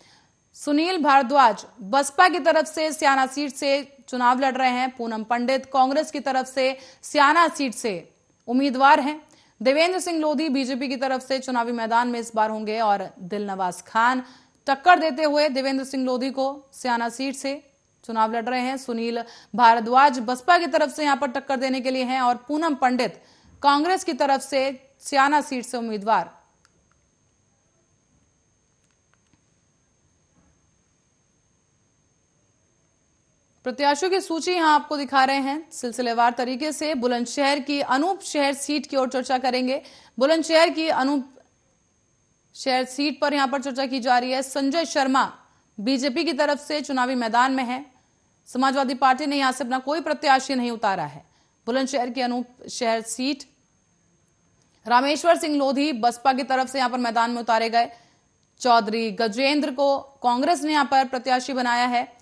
सुनील भारद्वाज बसपा की तरफ से स्याना सीट से चुनाव लड़ रहे हैं। पूनम पंडित कांग्रेस की तरफ से स्याना सीट से उम्मीदवार हैं। देवेंद्र सिंह लोधी बीजेपी की तरफ से चुनावी मैदान में इस बार होंगे और दिलनवाज खान टक्कर देते हुए देवेंद्र सिंह लोधी को स्याना सीट से चुनाव लड़ रहे हैं। सुनील भारद्वाज बसपा की तरफ से यहां पर टक्कर देने के लिए हैं और पूनम पंडित कांग्रेस की तरफ से स्याना सीट से उम्मीदवार। प्रत्याशियों की सूची यहां आपको दिखा रहे हैं सिलसिलेवार तरीके से। बुलंदशहर की अनूप शहर सीट की ओर चर्चा करेंगे। बुलंदशहर की अनूप शहर सीट पर यहां पर चर्चा की जा रही है। संजय शर्मा बीजेपी की तरफ से चुनावी मैदान में है। समाजवादी पार्टी ने यहां से अपना कोई प्रत्याशी नहीं उतारा है। बुलंदशहर की अनूप शहर सीट रामेश्वर सिंह लोधी बसपा की तरफ से यहां पर मैदान में उतारे गए। चौधरी गजेंद्र को कांग्रेस ने यहां पर प्रत्याशी बनाया है।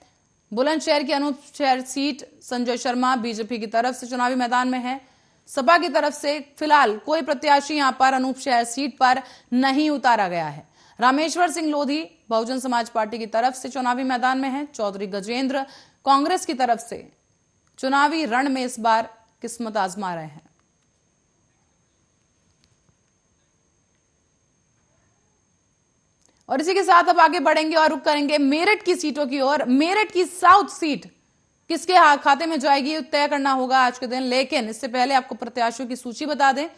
बुलंदशहर की अनूप शहर सीट संजय शर्मा बीजेपी की तरफ से चुनावी मैदान में है। सपा की तरफ से फिलहाल कोई प्रत्याशी यहां पर अनूप शहर सीट पर नहीं उतारा गया है। रामेश्वर सिंह लोधी बहुजन समाज पार्टी की तरफ से चुनावी मैदान में है। चौधरी गजेंद्र कांग्रेस की तरफ से चुनावी रण में इस बार किस्मत आजमा रहे हैं। और इसी के साथ अब आगे बढ़ेंगे और रुक करेंगे मेरठ की सीटों की ओर। मेरठ की साउथ सीट किसके खाते में जाएगी तय करना होगा आज के दिन। लेकिन इससे पहले आपको प्रत्याशियों की सूची बता दें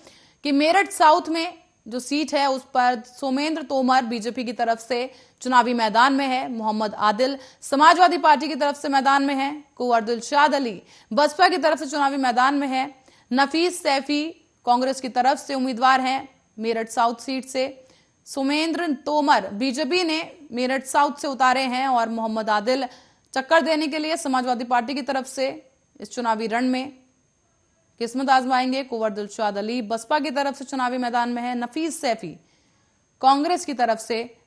कि मेरठ साउथ में जो सीट है उस पर सोमेंद्र तोमर बीजेपी की तरफ से चुनावी मैदान में है। मोहम्मद आदिल समाजवादी पार्टी की तरफ से मैदान में है। कुंवर दिलशाद अली बसपा की तरफ से चुनावी मैदान में है। नफीस सैफी कांग्रेस की तरफ से उम्मीदवार हैं मेरठ साउथ सीट से। सोमेंद्र तोमर बीजेपी ने मेरठ साउथ से उतारे हैं और मोहम्मद आदिल चक्कर देने के लिए समाजवादी पार्टी की तरफ से इस चुनावी रण में किस्मत आजमाएंगे। कुंवर दिलशाद अली बसपा की तरफ से चुनावी मैदान में है। नफीस सैफी कांग्रेस की तरफ से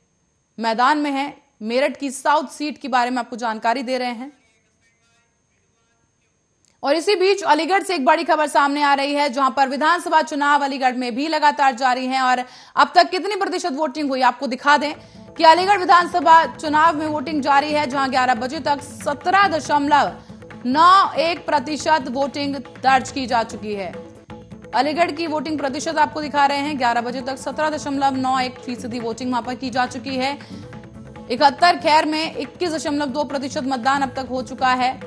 मैदान में है। मेरठ की साउथ सीट के बारे में आपको जानकारी दे रहे हैं। और इसी बीच अलीगढ़ से एक बड़ी खबर सामने आ रही है, जहां पर विधानसभा चुनाव अलीगढ़ में भी लगातार जारी है। और अब तक कितनी प्रतिशत वोटिंग हुई आपको दिखा दें कि अलीगढ़ विधानसभा चुनाव में वोटिंग जारी है, जहां 11 बजे तक 17.91% वोटिंग दर्ज की जा चुकी है। अलीगढ़ की वोटिंग प्रतिशत आपको दिखा रहे हैं। 11 बजे तक 17.91% वोटिंग वहां पर की जा चुकी है। 71 खैर में 21.2% मतदान अब तक हो चुका है।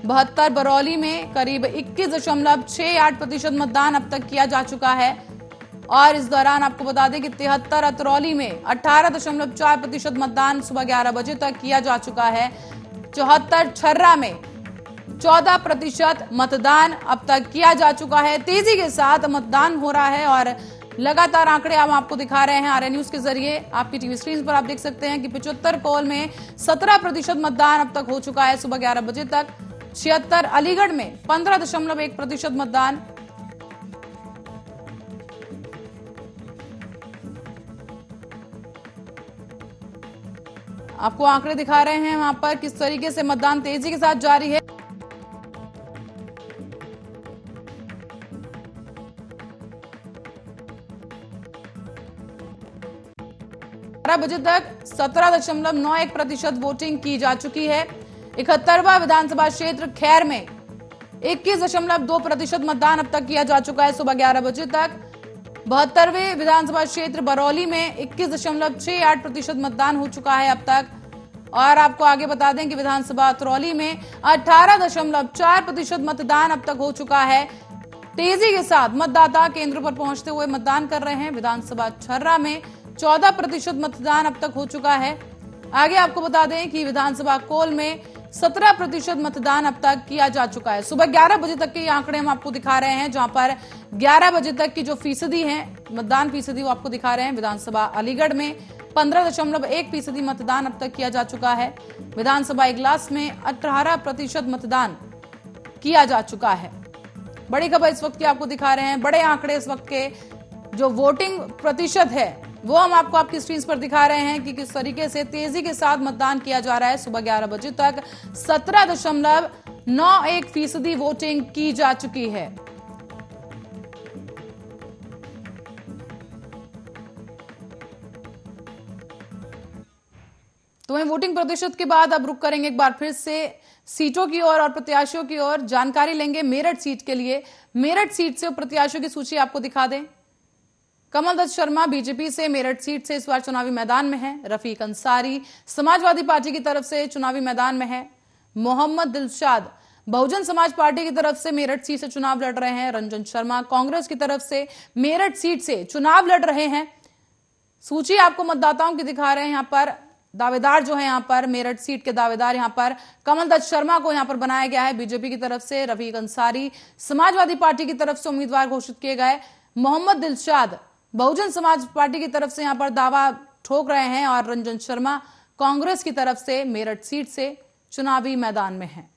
72 बरौली में करीब 21.68% मतदान अब तक किया जा चुका है। और इस दौरान आपको बता दें कि 73 अतरौली में 18.4% मतदान सुबह 11 बजे तक किया जा चुका है। 74 छर्रा में 14% मतदान अब तक किया जा चुका है। तेजी के साथ मतदान हो रहा है और लगातार आंकड़े हम आपको दिखा रहे हैं आरए न्यूज के जरिए। आपकी टीवी स्क्रीन पर आप देख सकते हैं कि 75 कोल में 17% मतदान अब तक हो चुका है सुबह 11 बजे तक। 76 अलीगढ़ में 15.1% मतदान। आपको आंकड़े दिखा रहे हैं वहां पर किस तरीके से मतदान तेजी के साथ जारी है। बजे तक 17.91% वोटिंग की जा चुकी है। 71वां विधानसभा क्षेत्र खैर में 21.2% मतदान अब तक किया जा चुका है सुबह 11 बजे तक। 72वें विधानसभा क्षेत्र बरौली में 21.68% मतदान हो चुका है अब तक। और आपको आगे बता दें कि विधानसभा अतरौली में 18.4% मतदान अब तक हो चुका है। तेजी के साथ मतदाता केंद्र पर पहुंचते हुए मतदान कर रहे हैं। विधानसभा छर्रा में 14% मतदान अब तक हो चुका है। आगे आपको बता दें कि विधानसभा कोल में 17% मतदान अब तक किया जा चुका है। सुबह 11 बजे तक के ये आंकड़े हम आपको दिखा रहे हैं, जहां पर 11 बजे तक की जो फीसदी है मतदान फीसदी वो आपको दिखा रहे हैं। विधानसभा अलीगढ़ में 15.1% मतदान अब तक किया जा चुका है। विधानसभा इगलास में 18% मतदान किया जा चुका है। बड़ी खबर इस वक्त की आपको दिखा रहे हैं। बड़े आंकड़े इस वक्त के जो वोटिंग प्रतिशत है वो हम आपको आपकी स्क्रीन पर दिखा रहे हैं कि किस तरीके से तेजी के साथ मतदान किया जा रहा है। सुबह 11 बजे तक 17.91% वोटिंग की जा चुकी है। तो वहीं वोटिंग प्रतिशत के बाद अब रुक करेंगे एक बार फिर से सीटों की ओर और प्रत्याशियों की ओर। जानकारी लेंगे मेरठ सीट के लिए। मेरठ सीट से प्रत्याशियों की सूची आपको दिखा दें। कमल दत्त शर्मा बीजेपी से मेरठ सीट से इस बार चुनावी मैदान में है। रफीक अंसारी समाजवादी पार्टी की तरफ से चुनावी मैदान में है। मोहम्मद दिलशाद बहुजन समाज पार्टी की तरफ से मेरठ सीट से चुनाव लड़ रहे हैं। रंजन शर्मा कांग्रेस की तरफ से मेरठ सीट से चुनाव लड़ रहे हैं। सूची आपको मतदाताओं की दिखा रहे हैं। यहां पर दावेदार जो है यहाँ पर मेरठ सीट के दावेदार यहाँ पर कमल दत्त शर्मा को यहाँ पर बनाया गया है बीजेपी की तरफ से। रफीक अंसारी समाजवादी पार्टी की तरफ से उम्मीदवार घोषित किए गए। मोहम्मद दिलशाद बहुजन समाज पार्टी की तरफ से यहाँ पर दावा ठोक रहे हैं और रंजन शर्मा कांग्रेस की तरफ से मेरठ सीट से चुनावी मैदान में हैं।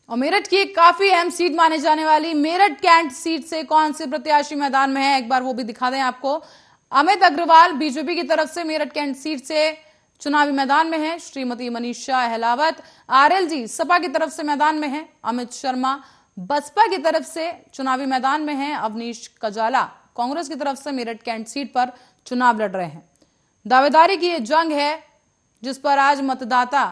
और मेरठ की काफी अहम सीट माने जाने वाली मेरठ कैंट सीट से कौन से प्रत्याशी मैदान में है, एक बार वो भी दिखा दें आपको। अमित अग्रवाल बीजेपी की तरफ से मेरठ कैंट सीट से चुनावी मैदान में है। श्रीमती मनीषा अहलावत आरएलजी सपा की तरफ से मैदान में है। अमित शर्मा बसपा की तरफ से चुनावी मैदान में है। अवनीश कजाला कांग्रेस की तरफ से मेरठ कैंट सीट पर चुनाव लड़ रहे हैं। दावेदारी की यह जंग है जिस पर आज मतदाता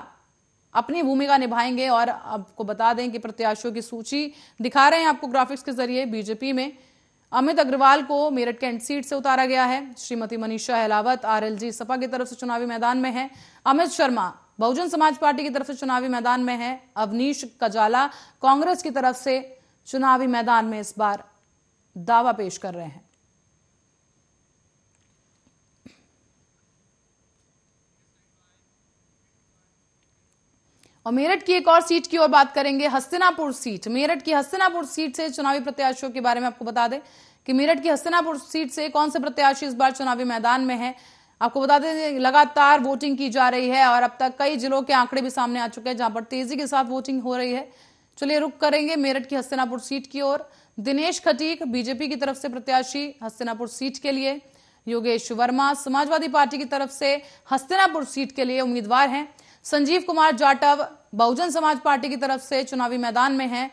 अपनी भूमिका निभाएंगे। और आपको बता दें कि प्रत्याशियों की सूची दिखा रहे हैं आपको ग्राफिक्स के जरिए। बीजेपी में अमित अग्रवाल को मेरठ कैंट सीट से उतारा गया है। श्रीमती मनीषा अहलावत आरएलजी सपा की तरफ से चुनावी मैदान में है। अमित शर्मा बहुजन समाज पार्टी की तरफ से चुनावी मैदान में है। अवनीश कजाला कांग्रेस की तरफ से चुनावी मैदान में इस बार दावा पेश कर रहे हैं। और मेरठ की एक और सीट की ओर बात करेंगे, हस्तिनापुर सीट। मेरठ की हस्तिनापुर सीट से चुनावी प्रत्याशियों के बारे में आपको बता दें कि मेरठ की हस्तिनापुर सीट से कौन से प्रत्याशी इस बार चुनावी मैदान में है। आपको बता दें लगातार वोटिंग की जा रही है और अब तक कई जिलों के आंकड़े भी सामने आ चुके हैं जहां पर तेजी के साथ वोटिंग हो रही है। चलिए रुक करेंगे मेरठ की हस्तिनापुर सीट की ओर। दिनेश खटीक बीजेपी की तरफ से प्रत्याशी हस्तिनापुर सीट के लिए। योगेश वर्मा समाजवादी पार्टी की तरफ से हस्तिनापुर सीट के लिए उम्मीदवार हैं। संजीव कुमार जाटव बहुजन समाज पार्टी की तरफ से चुनावी मैदान में हैं।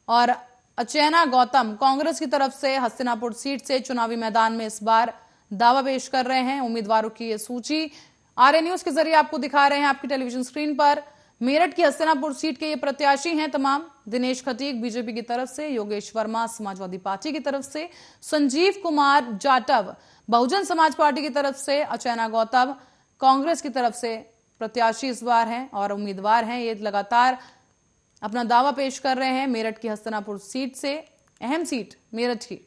और अचैना गौतम कांग्रेस की तरफ से हस्तिनापुर सीट से चुनावी मैदान में इस बार दावा पेश कर रहे हैं। उम्मीदवारों की ये सूची आरए न्यूज के जरिए आपको दिखा रहे हैं आपकी टेलीविजन स्क्रीन पर। मेरठ की हस्तिनापुर सीट के ये प्रत्याशी हैं तमाम। दिनेश खटीक बीजेपी की तरफ से, योगेश वर्मा समाजवादी पार्टी की तरफ से, संजीव कुमार जाटव बहुजन समाज पार्टी की तरफ से, अचैना गौतम कांग्रेस की तरफ से प्रत्याशी इस बार हैं और उम्मीदवार हैं। ये लगातार अपना दावा पेश कर रहे हैं मेरठ की हस्तिनापुर सीट से, अहम सीट मेरठ की।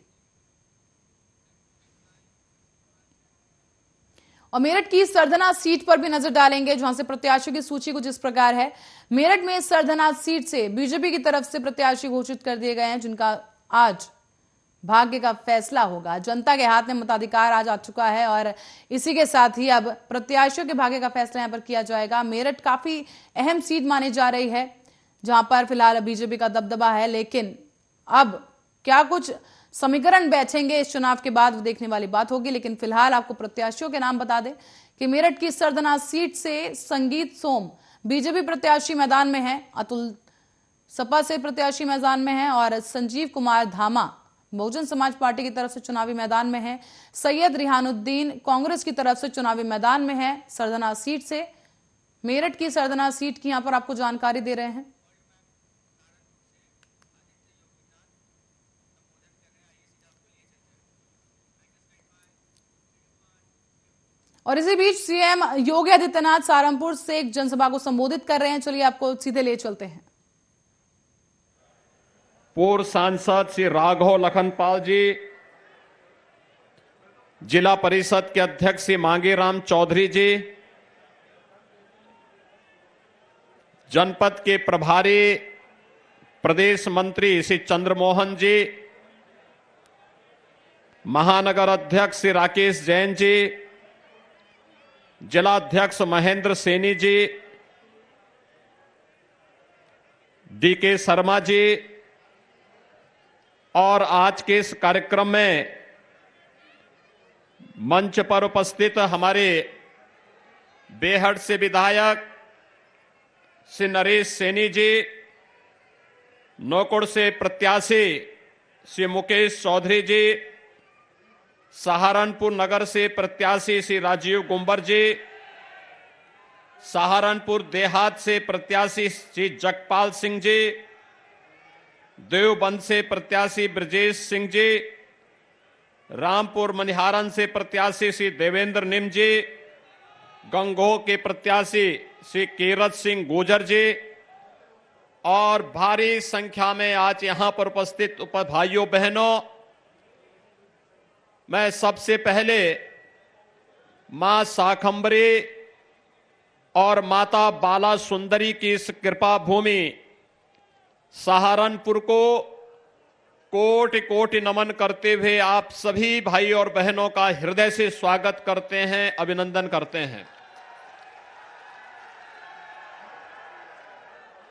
और मेरठ की सरधना सीट पर भी नजर डालेंगे जहां से प्रत्याशियों की सूची कुछ इस प्रकार है। मेरठ में सरधना सीट से बीजेपी की तरफ से प्रत्याशी घोषित कर दिए गए हैं जिनका आज भाग्य का फैसला होगा। जनता के हाथ में मताधिकार आज आ चुका है और इसी के साथ ही अब प्रत्याशियों के भाग्य का फैसला यहां पर किया जाएगा। मेरठ काफी अहम सीट मानी जा रही है जहां पर फिलहाल बीजेपी का दबदबा है, लेकिन अब क्या कुछ समीकरण बैठेंगे इस चुनाव के बाद वो देखने वाली बात होगी। लेकिन फिलहाल आपको प्रत्याशियों के नाम बता दें कि मेरठ की सरधना सीट से संगीत सोम बीजेपी प्रत्याशी मैदान में है। अतुल सपा से प्रत्याशी मैदान में है और संजीव कुमार धामा बहुजन समाज पार्टी की तरफ से चुनावी मैदान में है। सैयद रिहानुद्दीन कांग्रेस की तरफ से चुनावी मैदान में है सरधना सीट से। मेरठ की सरधना सीट की यहां पर आपको जानकारी दे रहे हैं। और इसी बीच सीएम योगी आदित्यनाथ सहारनपुर से एक जनसभा को संबोधित कर रहे हैं। चलिए आपको सीधे ले चलते हैं। पूर्व सांसद श्री राघव लखनपाल जी, जिला परिषद के अध्यक्ष श्री मांगीराम चौधरी जी, जनपद के प्रभारी प्रदेश मंत्री श्री चंद्रमोहन जी, महानगर अध्यक्ष श्री राकेश जैन जी, जिला अध्यक्ष महेंद्र सैनी जी, डीके शर्मा जी, और आज के इस कार्यक्रम में मंच पर उपस्थित हमारे बेहट से विधायक श्री नरेश सैनी जी, नौकुड़ से प्रत्याशी श्री मुकेश चौधरी जी, सहारनपुर नगर से प्रत्याशी श्री राजीव गुंबर जी, सहारनपुर देहात से प्रत्याशी श्री जगपाल सिंह जी, देवबंद से प्रत्याशी ब्रजेश सिंह जी, रामपुर मनिहारन से प्रत्याशी श्री देवेंद्र निम जी, गंगोह के प्रत्याशी श्री कीरत सिंह गुजर जी और भारी संख्या में आज यहां पर उपस्थित भाइयों बहनों, मैं सबसे पहले मां शाकंभरी और माता बाला सुंदरी की इस कृपा भूमि सहारनपुर को कोटि कोटि नमन करते हुए आप सभी भाई और बहनों का हृदय से स्वागत करते हैं, अभिनंदन करते हैं।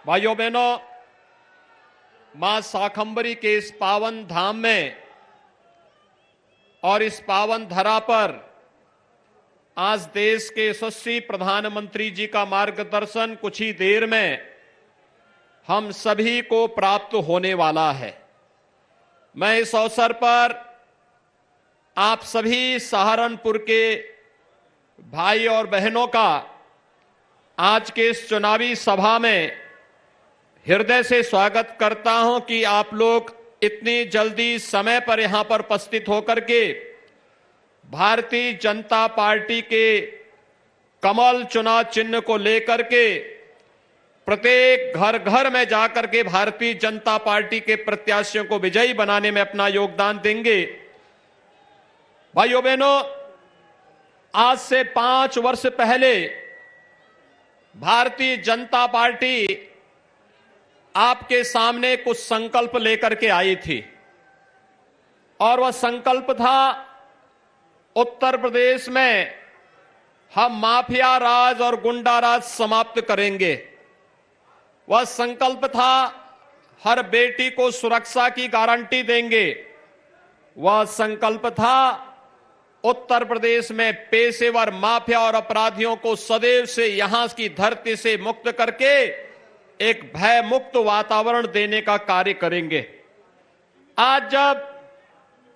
भाइयों बहनों, मां शाकंभरी के इस पावन धाम में और इस पावन धरा पर आज देश के यशस्वी प्रधानमंत्री जी का मार्गदर्शन कुछ ही देर में हम सभी को प्राप्त होने वाला है। मैं इस अवसर पर आप सभी सहारनपुर के भाई और बहनों का आज के इस चुनावी सभा में हृदय से स्वागत करता हूं कि आप लोग इतनी जल्दी समय पर यहां पर उपस्थित होकर के भारतीय जनता पार्टी के कमल चुनाव चिन्ह को लेकर के प्रत्येक घर घर में जाकर के भारतीय जनता पार्टी के प्रत्याशियों को विजयी बनाने में अपना योगदान देंगे। भाइयों बहनों, आज से 5 वर्ष पहले भारतीय जनता पार्टी आपके सामने कुछ संकल्प लेकर के आई थी और वह संकल्प था उत्तर प्रदेश में हम माफिया राज और गुंडा राज समाप्त करेंगे। वह संकल्प था हर बेटी को सुरक्षा की गारंटी देंगे। वह संकल्प था उत्तर प्रदेश में पेशेवर माफिया और अपराधियों को सदैव से यहां की धरती से मुक्त करके एक भय मुक्त वातावरण देने का कार्य करेंगे। आज जब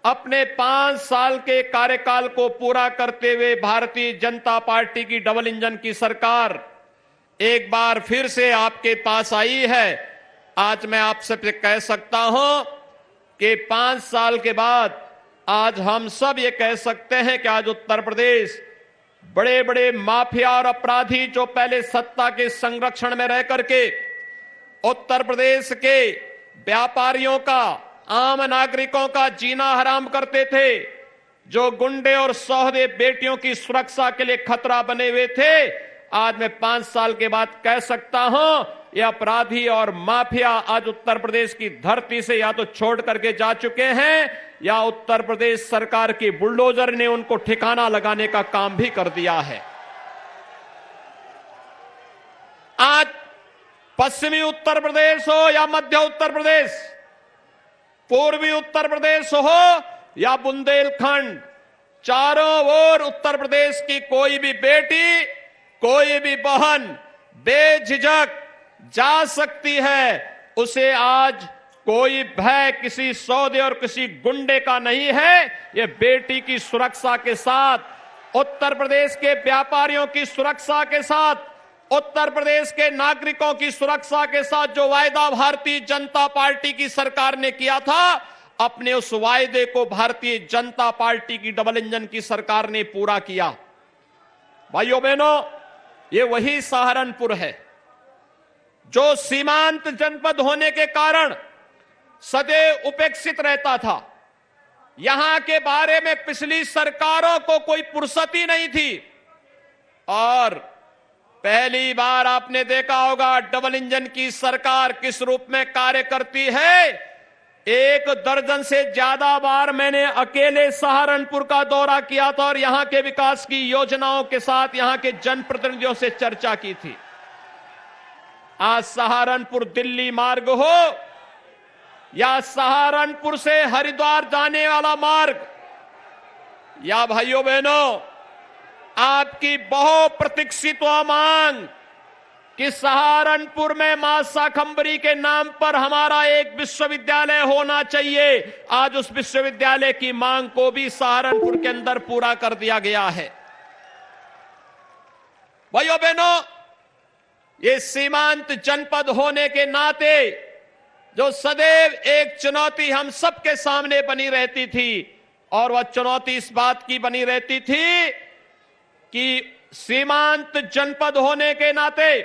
अपने 5 साल के कार्यकाल को पूरा करते हुए भारतीय जनता पार्टी की डबल इंजन की सरकार एक बार फिर से आपके पास आई है, आज मैं आप सबसे कह सकता हूं कि 5 साल के बाद आज हम सब ये कह सकते हैं कि आज उत्तर प्रदेश बड़े बड़े माफिया और अपराधी जो पहले सत्ता के संरक्षण में रह करके उत्तर प्रदेश के व्यापारियों का, आम नागरिकों का जीना हराम करते थे, जो गुंडे और सौदे बेटियों की सुरक्षा के लिए खतरा बने हुए थे, आज मैं 5 साल के बाद कह सकता हूं ये अपराधी और माफिया आज उत्तर प्रदेश की धरती से या तो छोड़ करके जा चुके हैं या उत्तर प्रदेश सरकार की बुलडोजर ने उनको ठिकाना लगाने का काम भी कर दिया है। आज पश्चिमी उत्तर प्रदेश हो या मध्य उत्तर प्रदेश, पूर्वी उत्तर प्रदेश हो या बुंदेलखंड, चारों ओर उत्तर प्रदेश की कोई भी बेटी, कोई भी बहन बेझिझक जा सकती है। उसे आज कोई भय किसी सौदे और किसी गुंडे का नहीं है। ये बेटी की सुरक्षा के साथ, उत्तर प्रदेश के व्यापारियों की सुरक्षा के साथ, उत्तर प्रदेश के नागरिकों की सुरक्षा के साथ जो वायदा भारतीय जनता पार्टी की सरकार ने किया था, अपने उस वायदे को भारतीय जनता पार्टी की डबल इंजन की सरकार ने पूरा किया। भाइयों बहनों, ये वही सहारनपुर है जो सीमांत जनपद होने के कारण सदैव उपेक्षित रहता था। यहां के बारे में पिछली सरकारों को कोई फुर्सत ही नहीं थी और पहली बार आपने देखा होगा डबल इंजन की सरकार किस रूप में कार्य करती है। 1 दर्जन से ज्यादा बार मैंने अकेले सहारनपुर का दौरा किया था और यहां के विकास की योजनाओं के साथ यहां के जनप्रतिनिधियों से चर्चा की थी। आज सहारनपुर दिल्ली मार्ग हो या सहारनपुर से हरिद्वार जाने वाला मार्ग, या भाइयों बहनों आपकी बहुप्रतीक्षित मांग कि सहारनपुर में मां शाकंभरी के नाम पर हमारा एक विश्वविद्यालय होना चाहिए, आज उस विश्वविद्यालय की मांग को भी सहारनपुर के अंदर पूरा कर दिया गया है। भाइयों बहनों, ये सीमांत जनपद होने के नाते जो सदैव एक चुनौती हम सबके सामने बनी रहती थी और वह चुनौती इस बात की बनी रहती थी कि सीमांत जनपद होने के नाते